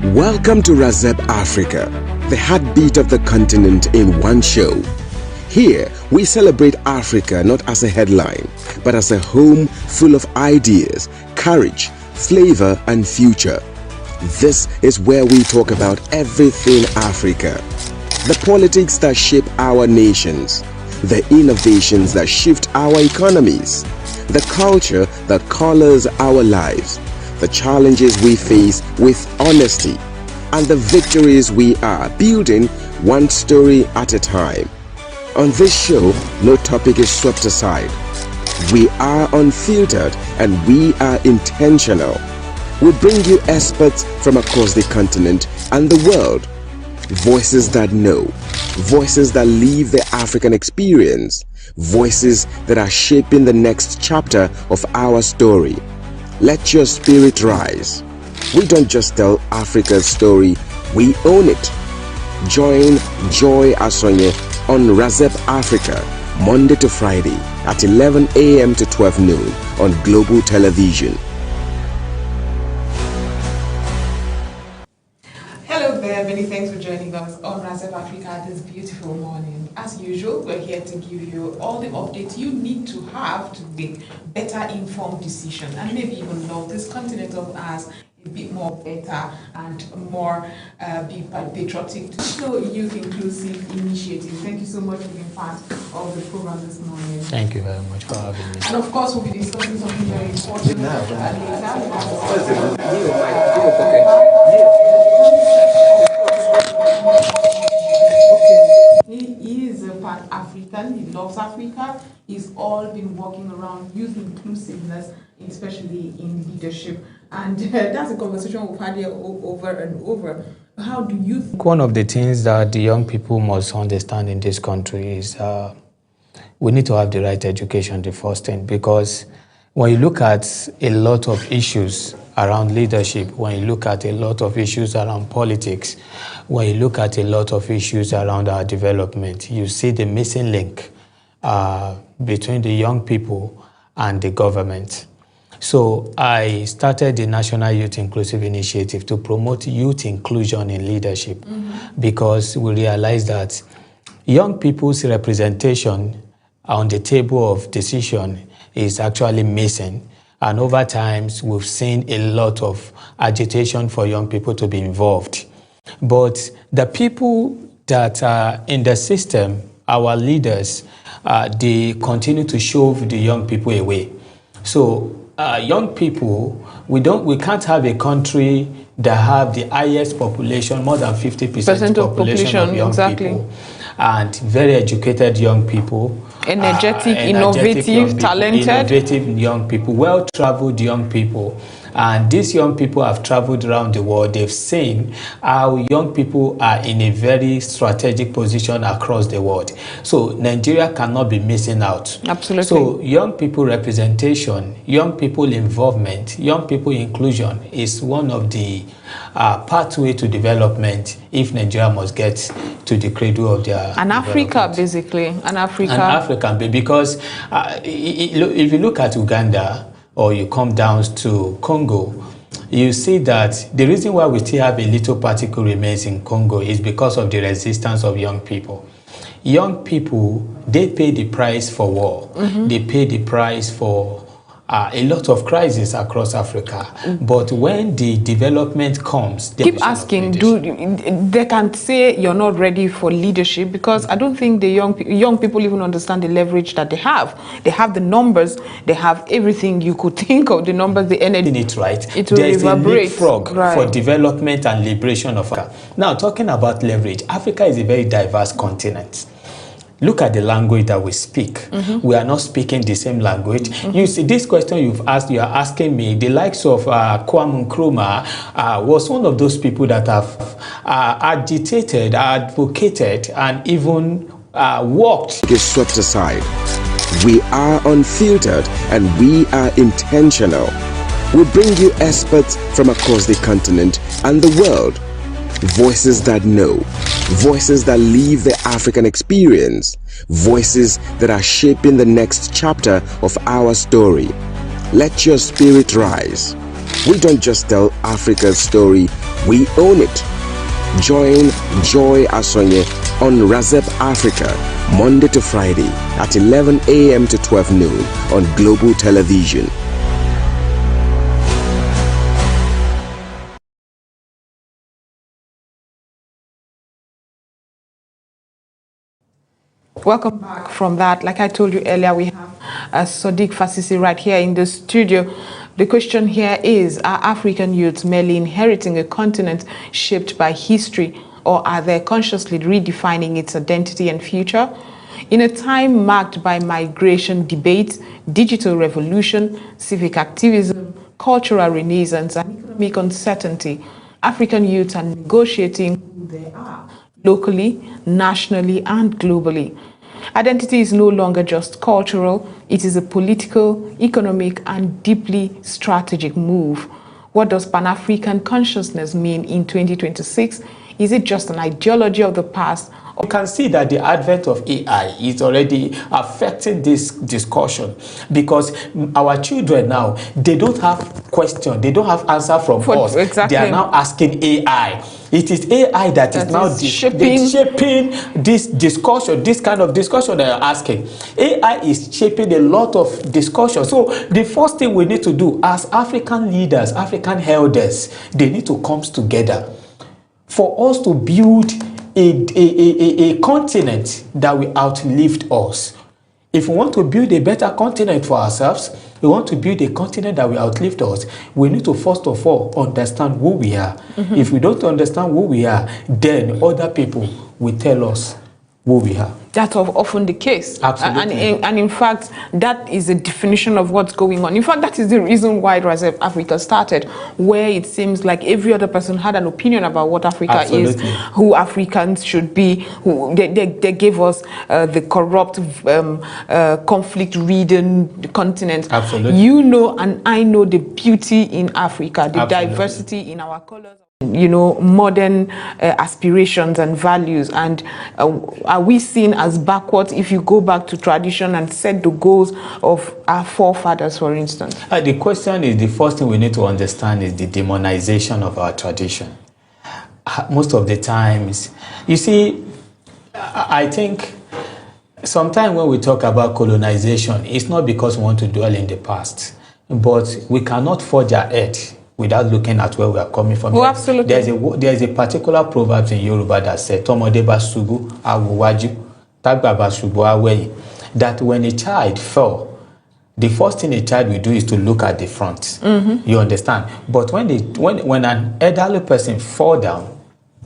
Welcome to Razep Africa, the heartbeat of the continent in one show. Here, we celebrate Africa not as a headline, but as a home full of ideas, courage, flavor, and future. This is where we talk about everything Africa. The politics that shape our nations, the innovations that shift our economies, the culture that colors our lives, the challenges we face with honesty, and the victories we are building one story at a time. On this show, no topic is swept aside. We are unfiltered and we are intentional. We bring you experts from across the continent and the world. Voices that know, voices that live the African experience, voices that are shaping the next chapter of our story. Let your spirit rise. We don't just tell Africa's story, we own it. Join Joy Asonye on Razep Africa, Monday to Friday at 11 a.m. to 12 noon on Global Television. Hello there, many thanks for joining us on Razep Africa this beautiful morning. As usual, we're here to give you all the updates you need to have to make better informed decisions and maybe even love this continent of ours a bit more better and more be patriotic to show youth inclusive initiative. Thank you so much for being part of the program this morning. Thank you very much for having me. And of course, we'll be discussing something very important He is a Pan-African, he loves Africa, he's all been working around youth inclusiveness, especially in leadership. And that's a conversation we've had here over and over. How do you think? One of the things that the young people must understand in this country is we need to have the right education, the first thing, because when you look at a lot of issues around leadership, when you look at a lot of issues around politics, when you look at a lot of issues around our development, you see the missing link between the young people and the government. So I started the National Youth Inclusive Initiative to promote youth inclusion in leadership because we realized that young people's representation on the table of decision is actually missing. And over time, we've seen a lot of agitation for young people to be involved. But the people that are in the system, our leaders, they continue to shove the young people away. So young people, we can't have a country that have the highest population, more than 50% population of young people, and very educated young people, energetic, innovative, innovative young people, well-traveled young people. And these young people have traveled around the world. They've seen how young people are in a very strategic position across the world. So Nigeria cannot be missing out. Absolutely. So young people representation, young people involvement, young people inclusion is one of the pathway to development if Nigeria must get to the cradle of their Africa, basically. An African, because if you look at Uganda, or you come down to Congo, you see that the reason why we still have a little particle remains in Congo is because of the resistance of young people. Young people, they pay the price for war. They pay the price for a lot of crises across Africa. But when the development comes, keep asking, they can say you're not ready for leadership because I don't think the young people even understand the leverage that they have. They have the numbers, they have everything you could think of, the numbers, the energy. It right. It will There's reverberate. A leapfrog for development and liberation of Africa. Now, talking about leverage, Africa is a very diverse continent. Look at the language that we speak. We are not speaking the same language. You see, this question you are asking me, the likes of Kwame Nkrumah was one of those people that have agitated, advocated, and even worked. Is swept aside. We are unfiltered and we are intentional. We bring you experts from across the continent and the world. Voices that know, voices that live the African experience, voices that are shaping the next chapter of our story. Let your spirit rise. We don't just tell Africa's story, We own it. Join Joy Asonye on Razep Africa, Monday to Friday at 11 a.m. to 12 noon on Global Television. Welcome back from that. Like I told you earlier, we have Sadiq Fasisi right here in the studio. The question here is, are African youths merely inheriting a continent shaped by history, or are they consciously redefining its identity and future? In a time marked by migration debate, digital revolution, civic activism, cultural renaissance, and economic uncertainty, African youths are negotiating who they are, locally, nationally, and globally. Identity is no longer just cultural, it is a political, economic, and deeply strategic move. What does Pan-African consciousness mean in 2026? Is it just an ideology of the past? You can see that the advent of AI is already affecting this discussion, because our children now, they don't have question, they don't have answer from us. Exactly. They are now asking AI. It is AI that is now shaping this discussion, this kind of discussion they are asking. AI is shaping a lot of discussion. So the first thing we need to do as African leaders, African elders, they need to come together for us to build a continent that will outlive us. If we want to build a better continent for ourselves, we want to build a continent that will outlive us, we need to first of all understand who we are. If we don't understand who we are, then other people will tell us who we are. That's often the case. Absolutely. And in fact, that is a definition of what's going on. In fact, that is the reason why Rise Up Africa started, where it seems like every other person had an opinion about what Africa is, who Africans should be. They gave us the corrupt, conflict-ridden continent. Absolutely. You know and I know the beauty in Africa, the diversity in our colors, you know, modern aspirations and values. And are we seen as backwards if you go back to tradition and set the goals of our forefathers, for instance? The question is, the first thing we need to understand is the demonization of our tradition. Most of the times, you see, I think sometimes when we talk about colonization, it's not because we want to dwell in the past, but we cannot forge ahead without looking at where we are coming from. Oh, absolutely. There's a particular proverb in Yoruba that says, "Tomode ba subu awuwaju, tagba ba subu aweyin," that when a child fell, the first thing a child will do is to look at the front. You understand? But when an elderly person fall down,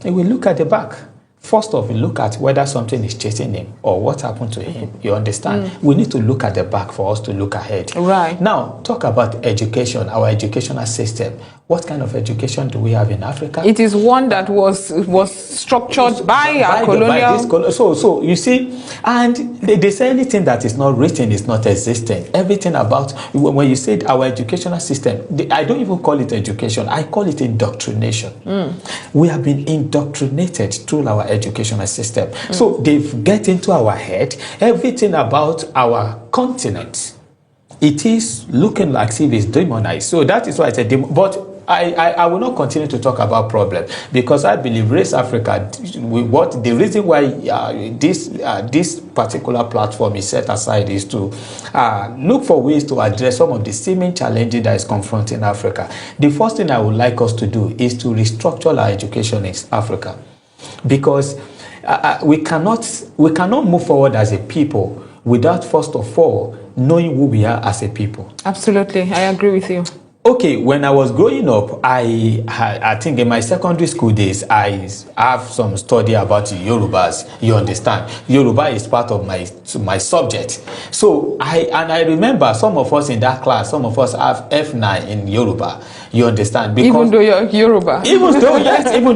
he will look at the back. First off, we look at whether something is chasing him or what happened to him. You understand? We need to look at the back for us to look ahead. Right. Now, talk about education, our educational system. What kind of education do we have in Africa? It is one that was structured by our colonial. So you see, and they say anything that is not written is not existent. Everything about, when you say our educational system, I don't even call it education, I call it indoctrination. We have been indoctrinated through our educational system. So they've get into our head everything about our continent. It is looking like if it's demonized. So that is why I said, but I will not continue to talk about problem, because I believe Race Africa, the reason why this particular platform is set aside is to look for ways to address some of the seeming challenges that is confronting Africa. The first thing I would like us to do is to restructure our education in Africa, because we cannot move forward as a people without first of all knowing who we are as a people. Absolutely, I agree with you. Okay, when I was growing up, I think in my secondary school days, I have some study about Yorubas. You understand? Yoruba is part of my subject. So I remember some of us in that class, some of us have F9 in Yoruba. You understand? Because even though you're Yoruba. Even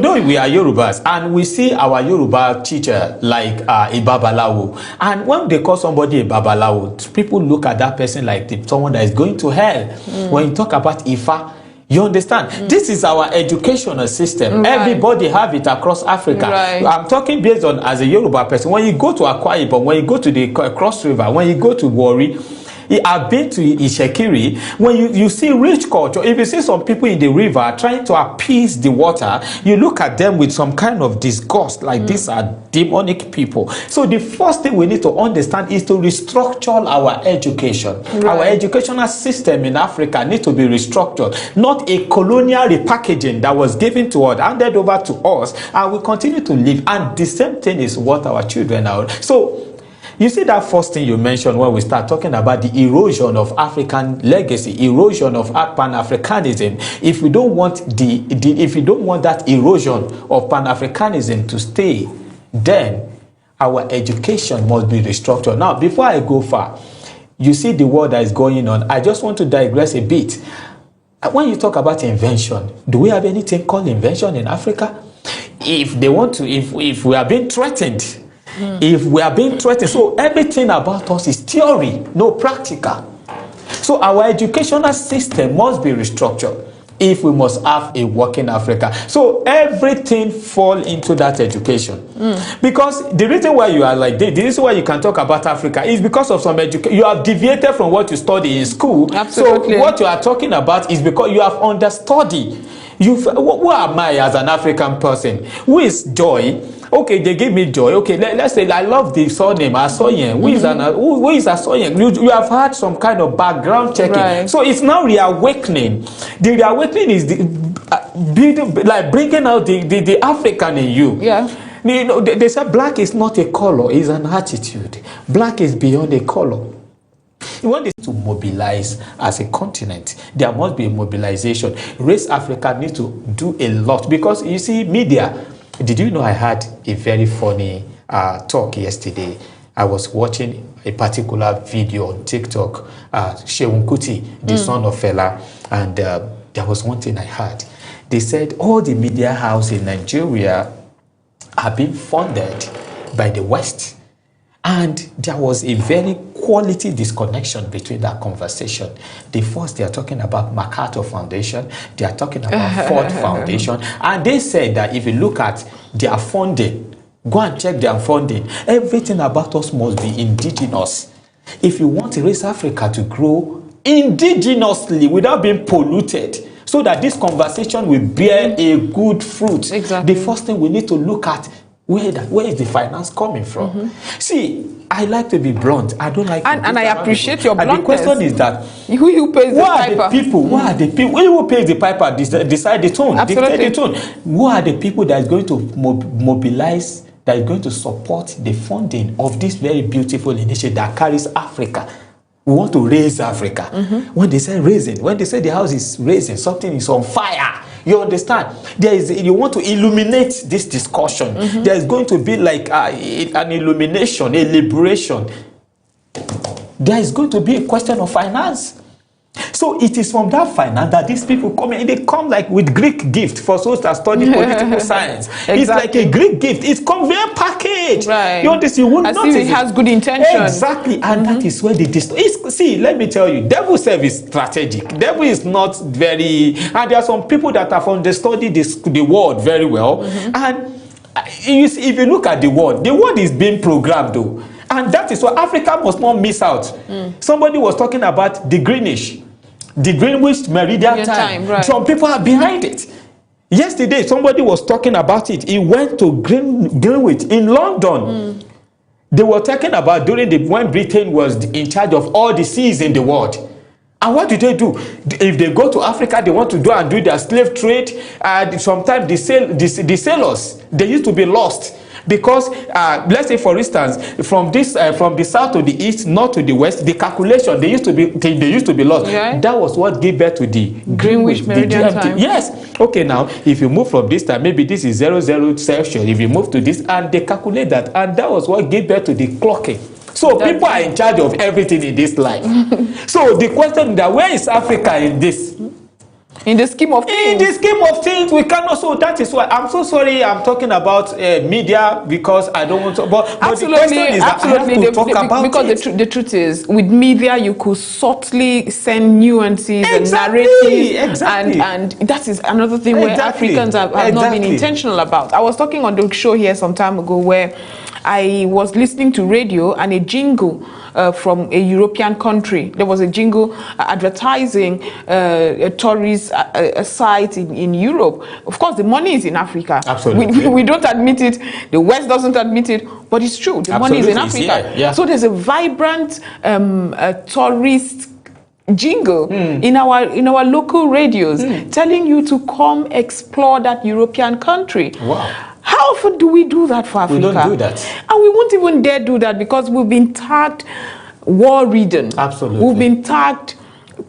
though we are Yorubas, and we see our Yoruba teacher like a Babalawo, and when they call somebody a Babalawo, people look at that person like someone that is going to hell. When you talk about Ifa, you understand? This is our educational system. Right. Everybody have it across Africa. Right. I'm talking based on as a Yoruba person. When you go to Akwa Ibom, when you go to the Cross River, when you go to Warri, I've been to Ishekiri. When you see rich culture, if you see some people in the river trying to appease the water, you look at them with some kind of disgust, like these are demonic people. So the first thing we need to understand is to restructure our education. Right. Our educational system in Africa needs to be restructured, not a colonial repackaging that was given to us, handed over to us, and we continue to live. And the same thing is what our children are. So you see that first thing you mentioned when we start talking about the erosion of African legacy, erosion of Pan-Africanism. If we don't want if we don't want that erosion of Pan-Africanism to stay, then our education must be restructured. Now, before I go far, you see the war that is going on. I just want to digress a bit. When you talk about invention, do we have anything called invention in Africa? If they want to, if we are being threatened, if we are being threatened, so everything about us is theory, no practical. So our educational system must be restructured if we must have a working Africa. So everything fall into that education. Because the reason why you are like this, the reason why you can talk about Africa is because of some education. You have deviated from what you study in school. Absolutely. So what you are talking about is because you have understudied. Who am I as an African person? Who is Joy? Okay, they give me Joy. Okay, let's say I love the surname Asoyen. Who is Asoyen? You have had some kind of background checking. Right. So it's now reawakening. The reawakening is like bringing out the African in you. Yeah. You know, they say black is not a color, it's an attitude. Black is beyond a color. We want this to mobilize as a continent. There must be a mobilization. Race Africa needs to do a lot because you see, media. Did you know I had a very funny talk yesterday? I was watching a particular video on TikTok, Seun Kuti, the son of Fela, and there was one thing I heard. They said all the media houses in Nigeria are being funded by the West. And there was a very quality disconnection between that conversation. The first, they are talking about MacArthur Foundation, they are talking about Ford Foundation, and they said that if you look at their funding, go and check their funding, everything about us must be indigenous. If you want Race Africa to grow indigenously without being polluted, so that this conversation will bear a good fruit, exactly. The first thing we need to look at, where is the finance coming from? See, I like to be blunt. I don't like and I appreciate your bluntness. And the question is that who pays the piper? Who are the people? Who pays the piper? Decide the tone. Absolutely. Dictate the tone. Who are the people that is going to mobilize, that is going to support the funding of this very beautiful initiative that carries Africa? We want to raise Africa. When they say raising, when they say the house is raising, something is on fire. You understand? You want to illuminate this discussion. There is going to be like an illumination, a liberation. There is going to be a question of finance. So it is from that finance that these people come in. They come like with Greek gift for those that study political science. Exactly. It's like a Greek gift. It's conveyor package. Right. You understand? You won't As notice if it has good intention. Exactly. And that is where see, let me tell you, devil self is strategic. Devil is not very, and there are some people that have understudied the word very well. And if you look at the word is being programmed though. And that is why Africa must not miss out. Somebody was talking about the Greenwich Meridian time. Right. Some people are behind it. Yesterday, somebody was talking about it. He went to Greenwich in London. They were talking about when Britain was in charge of all the seas in the world. And what do? If they go to Africa, they want to do their slave trade. Sometimes the sailors, they used to be lost. Because let's say, for instance, from the south to the east, north to the west, the calculation they used to be lost. Yeah. That was what gave birth to the Greenwich Meridian time. Yes. Okay. Now, if you move from this time, maybe this is 00 Celsius. If you move to this, and they calculate that, and that was what gave birth to the clocking. So people are in charge of everything in this life. So the question is that where is Africa in this? In the scheme of things. In the scheme of things, we cannot. So that is why I'm so sorry. I'm talking about media because I don't want to. But the question is that I have to talk about because it. the truth is, with media, you could subtly send nuances and narratives, and that is another thing where Africans have not been intentional about. I was talking on the show here some time ago where I was listening to radio and a jingle from a European country. There was a jingle advertising a tourist site in Europe. Of course, the money is in Africa. Absolutely. We don't admit it. The West doesn't admit it, but it's true. The money is in Africa. Yeah. So there's a vibrant tourist jingle in our local radios telling you to come explore that European country. Wow. How often do we do that for Africa? We don't do that. And we won't even dare do that because we've been tagged war-ridden. Absolutely. We've been tagged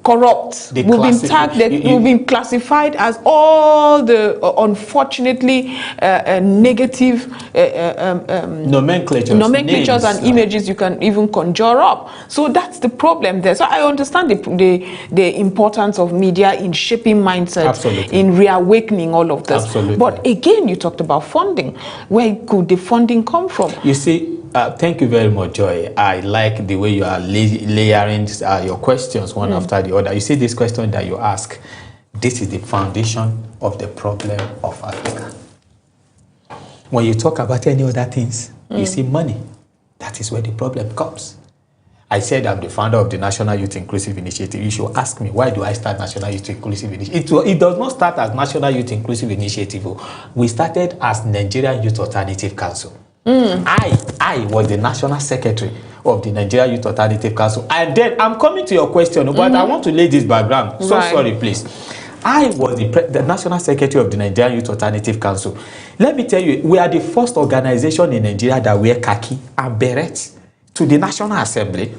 corrupt. We've been classified as all the unfortunately negative nomenclatures and images you can even conjure up. So that's the problem there. So I understand the importance of media in shaping mindsets, Absolutely. in reawakening all of this. Absolutely. But again, you talked about funding. Where could the funding come from? You see, thank you very much, Joy. I like the way you are layering your questions one after the other. You see this question that you ask, this is the foundation of the problem of Africa. When you talk about any other things, you see money. That is where the problem comes. I said I'm the founder of the National Youth Inclusive Initiative. You should ask me, why do I start National Youth Inclusive Initiative? It does not start as National Youth Inclusive Initiative. We started as Nigerian Youth Alternative Council. I was the national secretary of the Nigeria Youth Alternative Council. And then I'm coming to your question, but I want to lay this background. So sorry, please. I was the national secretary of the Nigeria Youth Alternative Council. Let me tell you, we are the first organization in Nigeria that wear khaki and beret to the National Assembly.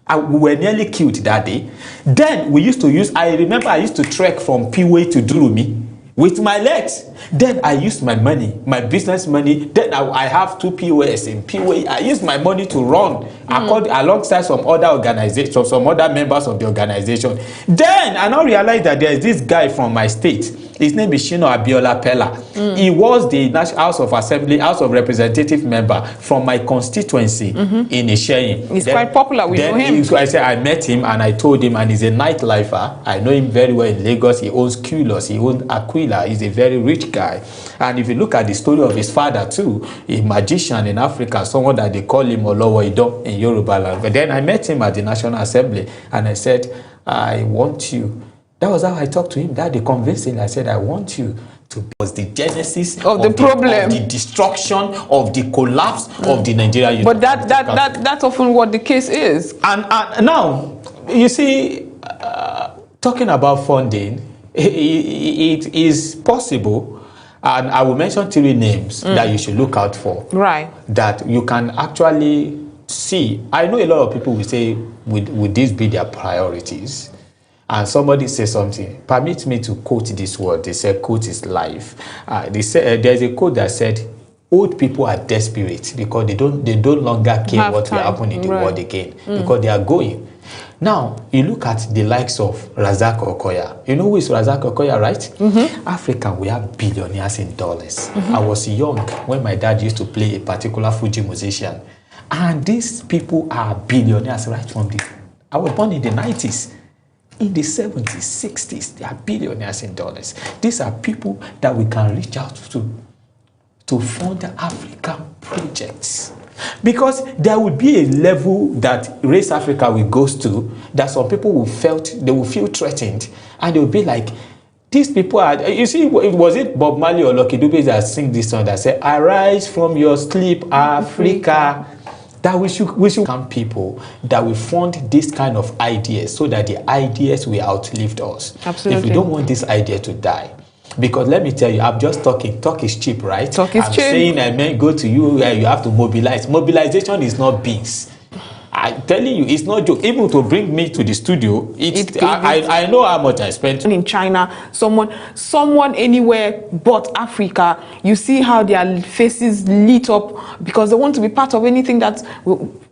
We were nearly killed that day. Then we used to I remember I used to trek from Piwe to Durumi with my legs. Then I used my money, my business money. Then I have 2 POS in POA. I used my money to run alongside some other organizations, some other members of the organization. Then I now realized that there is this guy from my state. His name is Shino Abiola Pella. He was the House of Assembly, House of Representative member from my constituency in Isheyin. He's quite popular. We know him. I said I met him and I told him, and he's a nightlifer. I know him very well in Lagos. He owns Kulos. He owns Aquila. He's a very rich guy. And if you look at the story of his father too, a magician in Africa, someone that they call him Olowo Ido in Yoruba land. But then I met him at the National Assembly and I said, I want you. That was how I talked to him. That they convinced him. I said, I want you to be the genesis of the problem, of the destruction, of the collapse of the Nigeria Youth. But that's often what the case is. And now, you see, talking about funding, it is possible, and I will mention 3 names that you should look out for. Right. That you can actually see. I know a lot of people will say, would this be their priorities? And somebody says something. Permit me to quote this word. They said, quote is life. They said there's a quote that said, old people are desperate because they no longer care what will happen in the world again because they are going. Now, you look at the likes of Razak Okoya. You know who is Razak Okoya, right? Africa, we have billionaires in dollars. I was young when my dad used to play a particular Fuji musician. And these people are billionaires right from I was born in the 90s. In the 70s, 60s, they are billionaires in dollars. These are people that we can reach out to fund African projects. Because there will be a level that Race Africa will go to that some people will feel threatened, and they will be like, these people are, you see, was it Bob Marley or Lucky Dube that sing this song that said, arise from your sleep, Africa. That we should come people that will fund this kind of ideas so that the ideas will outlive us. Absolutely. If we don't want this idea to die. Because let me tell you, I'm just talking. Talk is cheap, right? Talk is cheap. I'm saying I may go to you where you have to mobilize. Mobilization is not beans. I'm telling you, it's not joke. Even to bring me to the studio, I know how much I spent. In China, someone anywhere but Africa, you see how their faces lit up because they want to be part of anything that's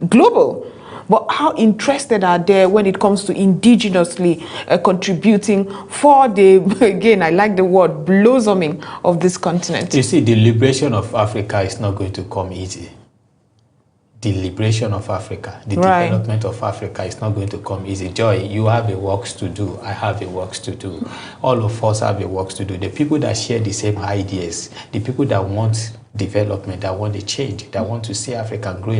global. but how interested are they when it comes to indigenously contributing for the, again, I like the word, blossoming of this continent? You see, the liberation of Africa is not going to come easy. The liberation of Africa, the development of Africa is not going to come easy. Joy, you have a works to do. I have a works to do. All of us have a works to do. The people that share the same ideas, the people that want development, that want a change, that want to see Africa grow